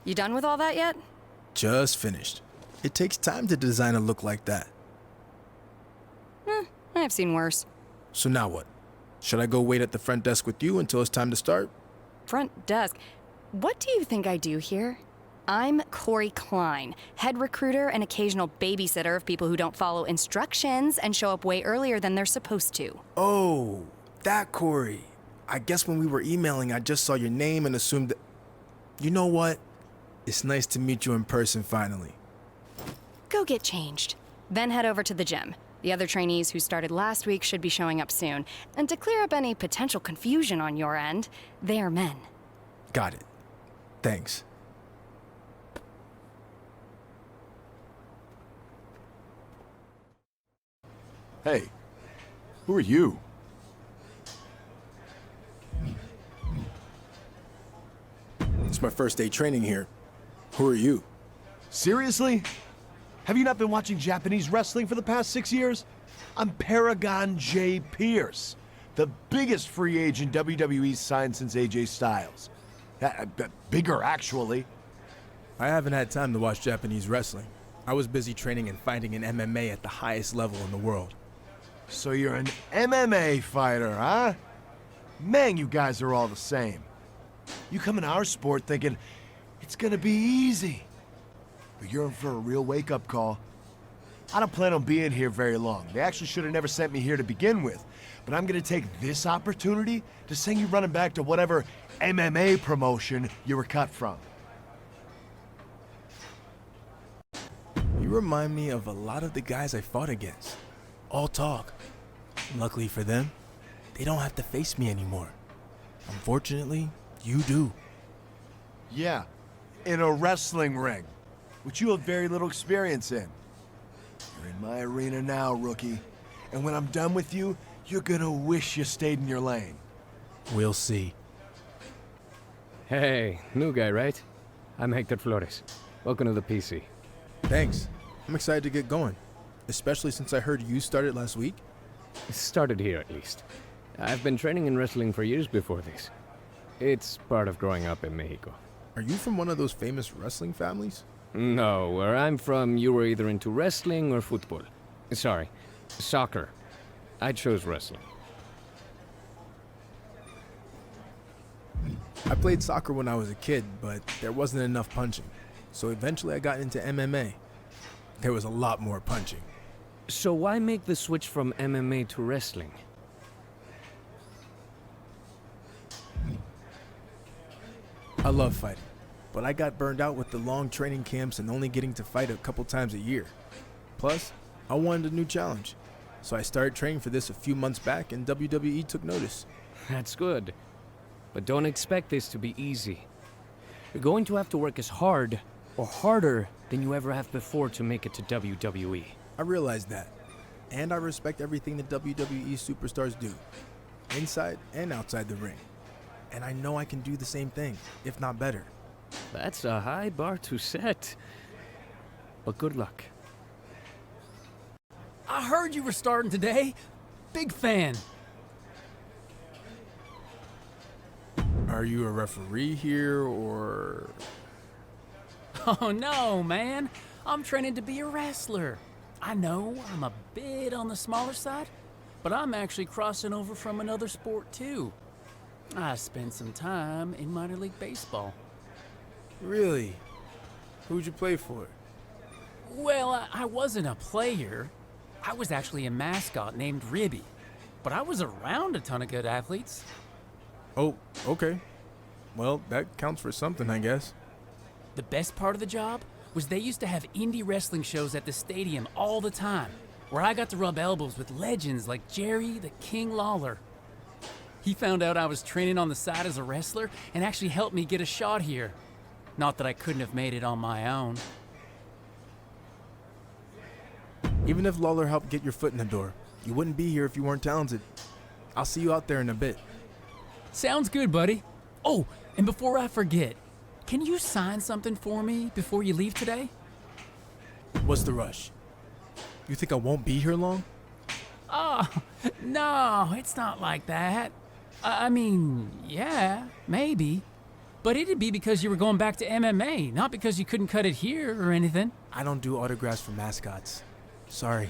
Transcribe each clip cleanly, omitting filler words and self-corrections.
You done with all that yet? Just finished. It takes time to design a look like that. I've seen worse. So now what? Should I go wait at the front desk with you until it's time to start? Front desk. What do you think I do here? I'm Corey Klein, head recruiter and occasional babysitter of people who don't follow instructions and show up way earlier than they're supposed to. Oh, that Corey. I guess when we were emailing, I just saw your name and assumed that... You know what? It's nice to meet you in person finally. Go get changed. Then head over to the gym. The other trainees who started last week should be showing up soon. And to clear up any potential confusion on your end, they are men. Got it. Thanks. Hey, who are you? It's my first day training here. Who are you? Seriously? Have you not been watching Japanese wrestling for the past 6 years? I'm Paragon J. Pierce, the biggest free agent WWE's signed since AJ Styles. Bigger, actually. I haven't had time to watch Japanese wrestling. I was busy training and fighting in MMA at the highest level in the world. So you're an MMA fighter, huh? Man, you guys are all the same. You come in our sport thinking it's gonna be easy. But you're in for a real wake-up call. I don't plan on being here very long. They actually should have never sent me here to begin with. But I'm gonna take this opportunity to send you running back to whatever MMA promotion you were cut from. You remind me of a lot of the guys I fought against. All talk. Luckily for them, they don't have to face me anymore. Unfortunately, you do. Yeah, in a wrestling ring, which you have very little experience in. You're in my arena now, rookie. And when I'm done with you, you're gonna wish you stayed in your lane. We'll see. Hey, new guy, right? I'm Hector Flores. Welcome to the PC. Thanks. I'm excited to get going. Especially since I heard you started last week. Started here, at least. I've been training in wrestling for years before this. It's part of growing up in Mexico. Are you from one of those famous wrestling families? No, where I'm from, you were either into wrestling or football. Sorry, soccer. I chose wrestling. I played soccer when I was a kid, but there wasn't enough punching. So eventually I got into MMA. There was a lot more punching. So why make the switch from MMA to wrestling? I love fighting, but I got burned out with the long training camps and only getting to fight a couple times a year. Plus, I wanted a new challenge. So I started training for this a few months back and WWE took notice. That's good. But don't expect this to be easy. You're going to have to work as hard or harder than you ever have before to make it to WWE. I realize that. And I respect everything the WWE superstars do, inside and outside the ring. And I know I can do the same thing, if not better. That's a high bar to set. But good luck. I heard you were starting today. Big fan. Are you a referee here, or...? Oh no, man. I'm training to be a wrestler. I know I'm a bit on the smaller side, but I'm actually crossing over from another sport too. I spent some time in minor league baseball. Really? Who'd you play for? Well, I wasn't a player. I was actually a mascot named Ribby, but I was around a ton of good athletes. Oh, okay. Well, that counts for something, I guess. The best part of the job was they used to have indie wrestling shows at the stadium all the time, where I got to rub elbows with legends like Jerry the King Lawler. He found out I was training on the side as a wrestler and actually helped me get a shot here. Not that I couldn't have made it on my own. Even if Lawler helped get your foot in the door, you wouldn't be here if you weren't talented. I'll see you out there in a bit. Sounds good, buddy. Oh, and before I forget, can you sign something for me before you leave today? What's the rush? You think I won't be here long? Oh, no, it's not like that. I mean, yeah, maybe. But it'd be because you were going back to MMA, not because you couldn't cut it here or anything. I don't do autographs for mascots. Sorry.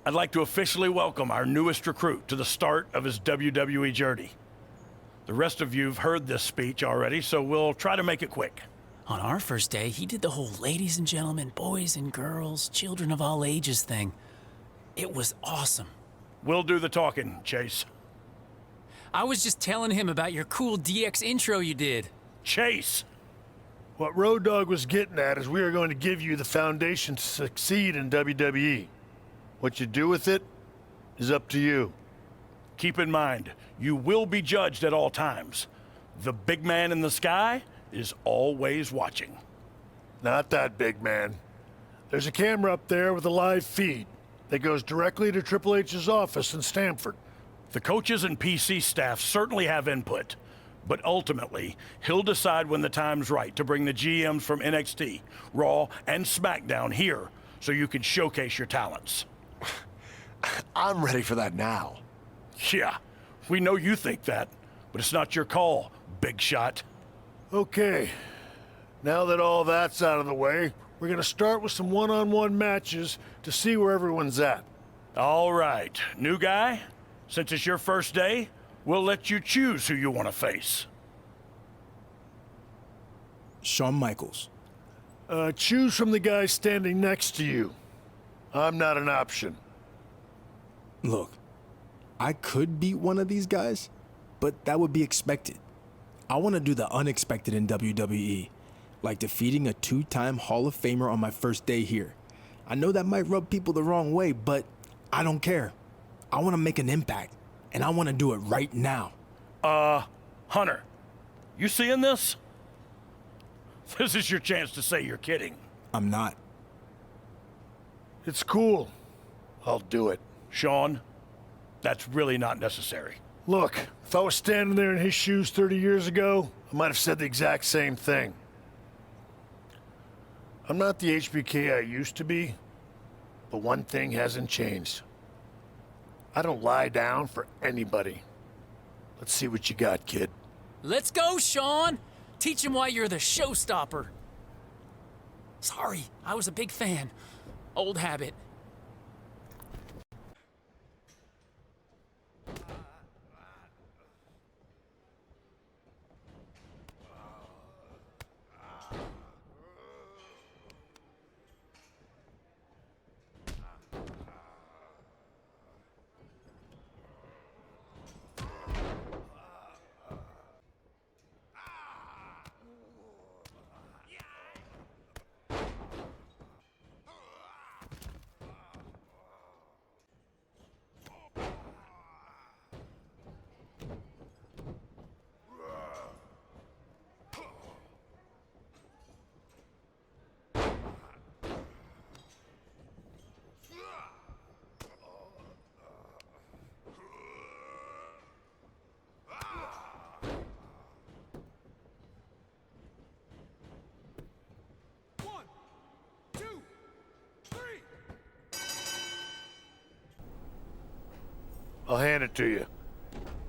I'd like to officially welcome our newest recruit to the start of his WWE journey. The rest of you've heard this speech already, so we'll try to make it quick. On our first day, he did the whole ladies and gentlemen, boys and girls, children of all ages thing. It was awesome. We'll do the talking, Chase. I was just telling him about your cool DX intro you did. Chase! What Road Dogg was getting at is we are going to give you the foundation to succeed in WWE. What you do with it is up to you. Keep in mind, you will be judged at all times. The big man in the sky is always watching. Not that big man. There's a camera up there with a live feed that goes directly to Triple H's office in Stamford. The coaches and PC staff certainly have input, but ultimately, he'll decide when the time's right to bring the GMs from NXT, Raw, and SmackDown here so you can showcase your talents. I'm ready for that now. Yeah, we know you think that, but it's not your call, big shot. Okay, now that all that's out of the way, we're gonna start with some one-on-one matches to see where everyone's at. All right, new guy, since it's your first day, we'll let you choose who you want to face. Shawn Michaels. Choose from the guy standing next to you. I'm not an option. Look, I could beat one of these guys, but that would be expected. I want to do the unexpected in WWE, like defeating a two-time Hall of Famer on my first day here. I know that might rub people the wrong way, but I don't care. I want to make an impact, and I want to do it right now. Hunter, you seeing this? This is your chance to say you're kidding. I'm not. It's cool. I'll do it. Shawn, that's really not necessary. Look, if I was standing there in his shoes 30 years ago, I might have said the exact same thing. I'm not the HBK I used to be, but one thing hasn't changed. I don't lie down for anybody. Let's see what you got, kid. Let's go, Shawn! Teach him why you're the showstopper. Sorry, I was a big fan. Old habit. I'll hand it to you.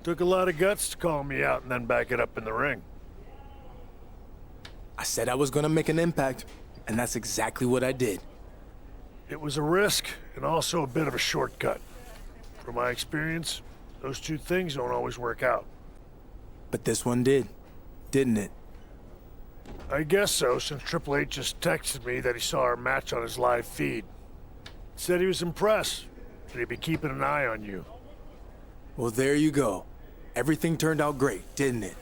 Took a lot of guts to call me out and then back it up in the ring. I said I was going to make an impact, and that's exactly what I did. It was a risk and also a bit of a shortcut. From my experience, those two things don't always work out. But this one did, didn't it? I guess so, since Triple H just texted me that he saw our match on his live feed. Said he was impressed, and he'd be keeping an eye on you. Well, there you go. Everything turned out great, didn't it?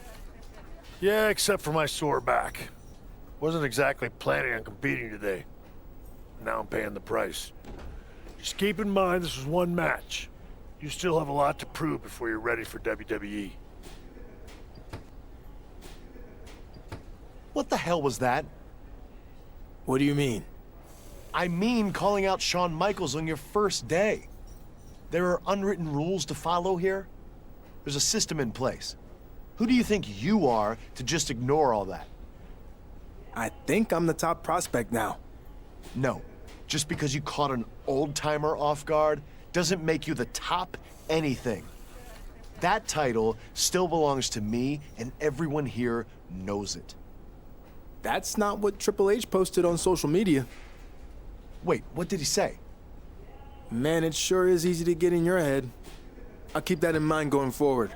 Yeah, except for my sore back. Wasn't exactly planning on competing today. Now I'm paying the price. Just keep in mind this was one match. You still have a lot to prove before you're ready for WWE. What the hell was that? What do you mean? I mean calling out Shawn Michaels on your first day. There are unwritten rules to follow here. There's a system in place. Who do you think you are to just ignore all that? I think I'm the top prospect now. No, just because you caught an old-timer off guard doesn't make you the top anything. That title still belongs to me, and everyone here knows it. That's not what Triple H posted on social media. Wait, what did he say? Man, it sure is easy to get in your head. I'll keep that in mind going forward.